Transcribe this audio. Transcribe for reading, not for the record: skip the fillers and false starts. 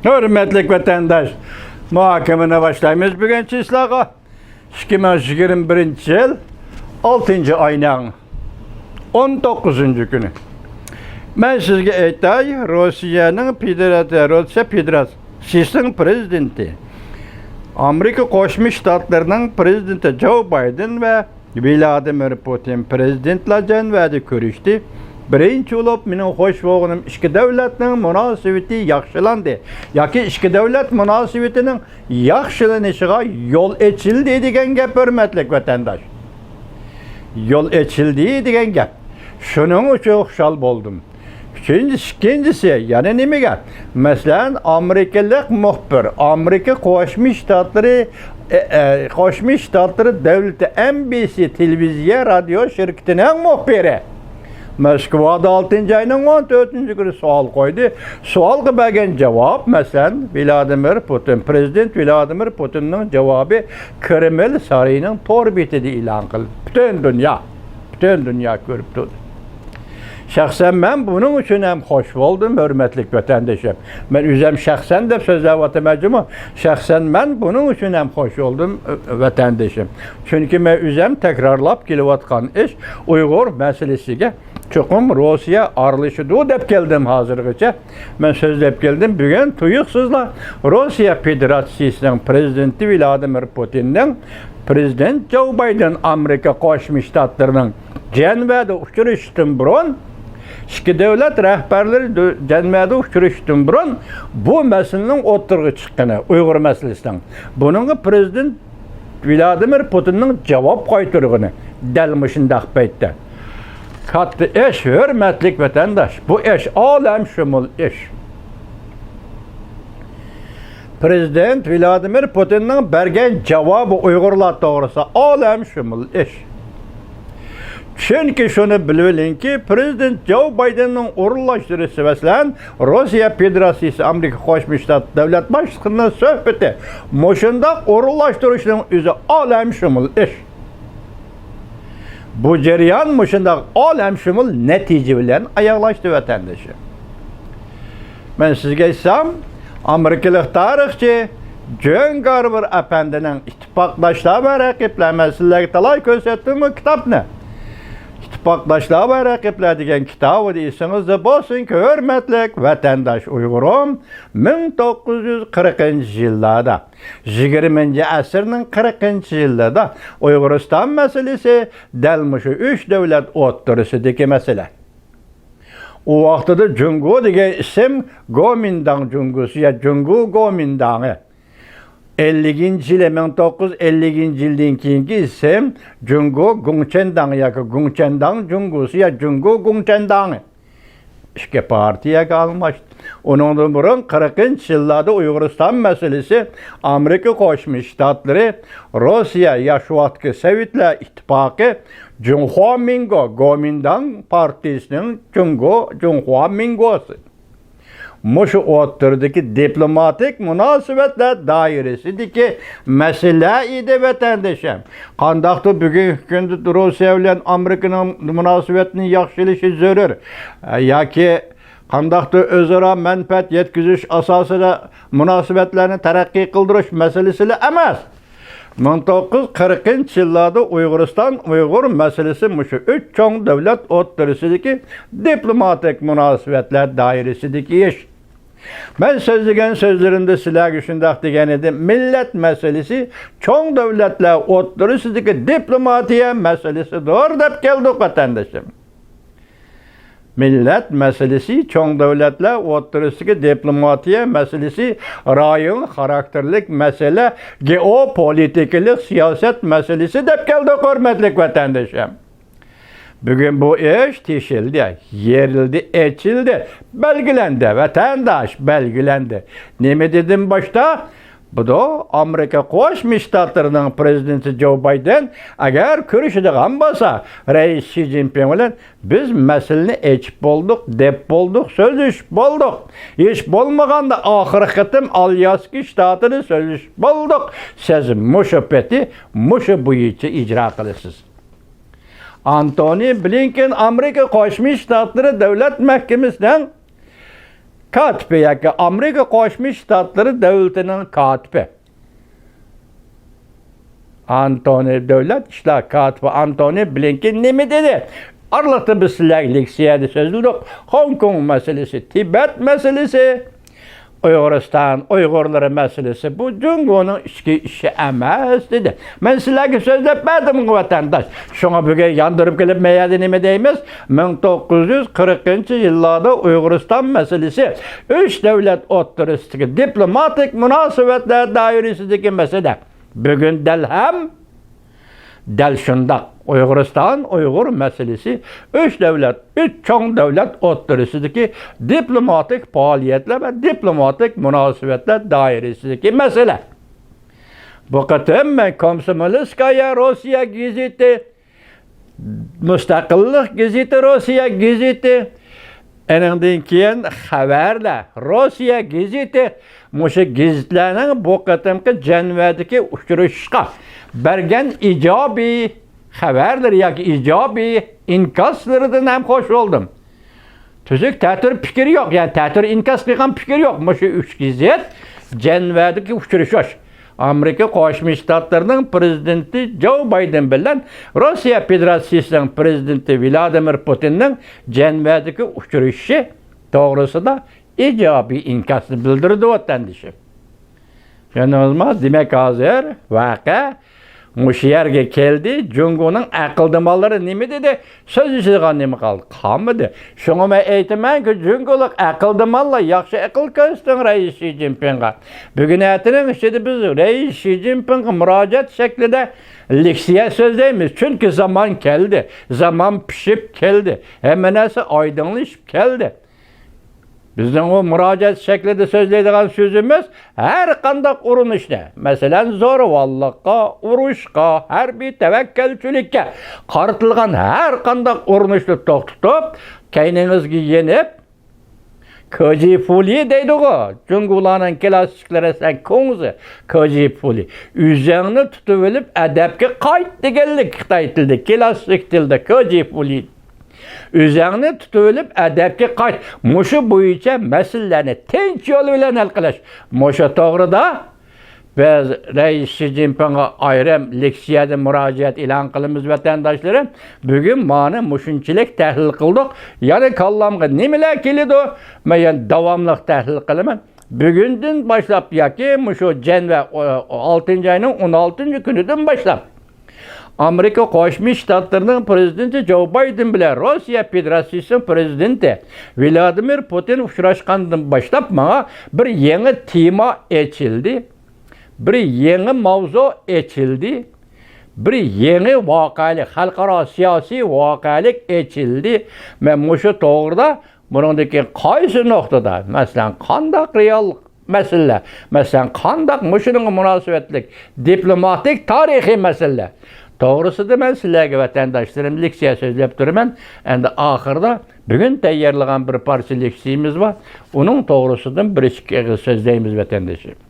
Hürmetlik vatandaş, muhakemene başlayımız bugünkü islaha 2021 yıl 6. ayının 19. günü. Ben sizge aytay, Rusiyanın Rusya Federasyası'nın prezidenti, Amerika Koşmuş Ştatlarının prezidenti Joe Biden ve Vladimir Putin prezidentlerden verdi görüştü. Birinci olup mening hoş boğunum iki devletinin münasebeti yaxşılandı. Yaki iki devlet münasebetinin yaxşılanışıga yol açıldı degan gap hürmetlik vatandaş. Yol açıldı degan gap. Şunun üçün hoşal boldum. İkincisi yani nimege? Mesela Amerikalık muhbir, Amerika Koşmuş Ştatları Devleti NBC televizyon radyo şirketinin muhbiri. Moskvada 6. ayının 14. günü sual koydu. Sual vergen cevap mesela Prezident Vladimir Putin'in cevabı Kreml sarayının torbeti de ilan kıldı. Bütün dünya görüp durdu. Şahsen ben bunun için hem hoş oldum, hürmetlik vatandaşım. Ben üzem şahsen de sözlevatı mecmu. Şahsen ben bunun için hem hoş oldum vatandaşım. Çünkü ben üzem tekrarlap kilovatkan iş Uygur meselesiga çokum Rusya arılışıdı dep geldim hazırgıca. Ben sözlep geldim. Bugün tuyuksuzla Rusya Federasyası'nın prezidenti Vladimir Putin'den Prezident Joe Biden Amerika Koşmuş Ştatlarının cenvede uçuruştun burun iki devlet rehberleri cenvede uçuruştun burun bu meselenin oturgu çıkkını Uygur meselesinden. Bunun Prezident Vladimir Putin'in cevap kaytırgını delmişinde beytte. Katlı eş, hürmetlik vatandaş. Bu eş alem şumul eş. Prezident Vladimir Putin'in bergen cevabı Uygurlar doğrusu alem şumul eş. Çünkü şunu bilin ki Prezident Joe Biden'ın uğurlaştırısı mesela Rusya Federasyası Amerika Koşmuş Ştatları Devlet Başkanı'nın sohbeti moşunda uğurlaştırışının üzü alem şumul eş. Bu cereyan moşunda alem şumul netice bilen ayaklaştı vatandaşı. Ben sizge etsem Amerikalık tarihçi John Garber Efendi'nin ittifaklaşlığı ve rakipler meseleleri talay gösterdiği kitap ne? İttifaklaşlığı ve rakipler degen kitabı deyseniz de bolsun ki hürmetlik vatandaş Uygurum 1940 yıllarda 20. asırın 40. yıllarda Uyguristan meselesi delmişi 3 devlet oturusideki mesele. O vaxtıda Cungu degen isim Gomindang Cungusu ya Cungu Gomindangı. 1950 yıldan keyingi isim Cungu Gungchendang ya Gungchendang Cungusu ya Cungu Gungchendangı. İşte partiye kalmıştı. Onun burun 40. yıllarda Uyguristan meselesi Amerika Koşmuş Ştatları Rusya Yaşuatkı Sovyetler İttifakı Junhua Mingo Gomindang Partisi'nin Junhua Mingo'su. Muşu oturdaki diplomatik münasebetler dairesideki mesele idi vatandaşım. Qandaqdı bugün gündü Rusya ile Amerika'nın münasebetinin yaxşılışı zörür. Yaki qandaqdı özara menfaat yetkizüş asasında münasebetlerini terakki kıldırış meselesiyle emas. 1940 yıllarda Uygur meselesi muşu 3 çoğun devlet oturusideki diplomatik münasebetler dairesideki iş. Ben sözlügen sözlerinde silah güçündak degen edim. Millet meselesi çoğun devletler oturusideki diplomatiye meselesi doğru dep geldik vatandaşım. Millet meselesi çoğun devletler oturusideki diplomatiye meselesi rayon karakterlik mesele geopolitiklik siyaset meselesi dep geldik hürmetlik vatandaşım. Bugün bu iş tişildi, yerildi, açıldı, belgilendi, vatandaş belgilendi. Ne mi dedim başta? Bu da Amerika Koşmuş Ştatlarının prezidenti Joe Biden eğer görüşüdüğün bolsa Reis Xi Jinping ile biz meseleni açıp bulduk, dep bulduk, sözleş bulduk. Hiç bulmaganda ahir kıtım Alyaski Ştatı'nı sözleş bulduk. Siz müşüpheti, boyunca icra kılısınız. Antony Blinken Amerika Koşmuş Ştatları Devlet Mahkemesi'nden katibi yoki Amerika Qo'shma Shtatlari davlatining katibi. Antony Davlat ishlar katibi Antony Blinken nima dedi? Arlıqda biz sizlerle leksiyada sözlüdük. Hong Kong meselesi, Tibet meselesi, Uyg'uriston, Uyg'urlar meselesi bu Jungo'nun içki işi emas dedi. Ben sizlerge sözlep verdim vatandaş. Şuna bugün yandırıp gelip meyada nime deyimiz? 1940 yıllarda Uyg'uriston meselesi 3 devlet o'rtasidagi diplomatik münasebetler dairesidagi mesele. Bugün del şundaq. Uyg'uriston, Uyg'ur meselesi 3 devlet, 3 çoğun devlet o'rtasidagi diplomatik faaliyetler ve diplomatik münasebetler dairesidagi mesele. Bu qatim men Komsomolskaya Rossiya gazeti, Mustaqillik gazeti, Rossiya gazeti, endan keyin xabarlar, Rossiya gazeti, mushu gazetlarning bu qatimki janvadagi uchrashishga bergan ijobiy xabarlar yoki ijobiy inkoslardan ham xo'sh bo'ldim. Tuzuk ta'tir fikr yo'q, ya'ni ta'tir inkos qilgan fikr yo'q. Mushu 3 gazet janvadagi uchrashish. Amerika Qo'shma Shtatlarining prezidenti Joe Biden bilan Rossiya Federatsiyasining prezidenti Vladimir Putinning janvadagi uchrashishi to'g'risida ijobiy inkosni bildirdi vatandoshim. Ya'ni demak hozir voqea mush yerga keldi. Jungo'ning aqldimonlari nima dedi? So'z ichidan nima qoldi? Qolmadi. Shunga men aytamanki, Jungo'lik aqldimonlar yaxshi aql ko'rsatdi Rais Xi Jinpingga. Bugun ertaning ichida biz Rais Xi Jinpingga murojaat shaklida leksiya so'zlaymiz. Chunki zamon keldi. Zamon pishib keldi. Hamma narsa oydinlashib keldi. Bizden o müracaat şeklinde sözleydiğen sözümüz her kandak urinishni, mesela zo'ravonlikqa, urushqa, harbiy tavakkalchilikka qaratilgan her kandak urinishni to'xtatib, kayningizga yenib, Kojifuli deydi-ku. Jungularning klassiklari sen ko'ngzi Kojifuli. O'zingni tutib olib adabga qayt deganlik Xitoy tilida, klassik tilda Kojifuli. O'zingni tutib olib adabga qayt. Mushu bo'yicha masalalarni tinch yo'l bilan hal qilish. Mushu to'g'rida biz Rais Xi Jinpingga ayrim leksiyada murojaat e'lon qilamiz vatandoshlarım. Bugun mana mushunchalik tahlil qildik. Yana kallamga nimalar keladi? Men davomli tahlil qilaman. Bugundan boshlab yoki mushu janva 6-oyning 16-kunidan boshlab Amerika Qo'shma Shtatlarining prezidenti Joe Biden bilan Rossiya Federatsiyasining prezidenti Vladimir Putin uchrashgandan boshlab menga bir yangi tema ochildi. Bir yangi mavzu ochildi. Bir yangi voqelik, xalqaro siyosiy voqelik ochildi. Men mushu to'g'rida buningdagi qaysi nuqtada, masalan, qandaq real masala, masalan, qandaq mushuning munosabatlik, diplomatik, tarixiy masala to'g'risida men sizlarga vatandoshlarım leksiya so'zlab turaman. Endi oxirida bugun tayyorlagan bir parcha leksiyamiz bor. Uning to'g'risidan bir ikki so'zlaymiz vatandoshlar.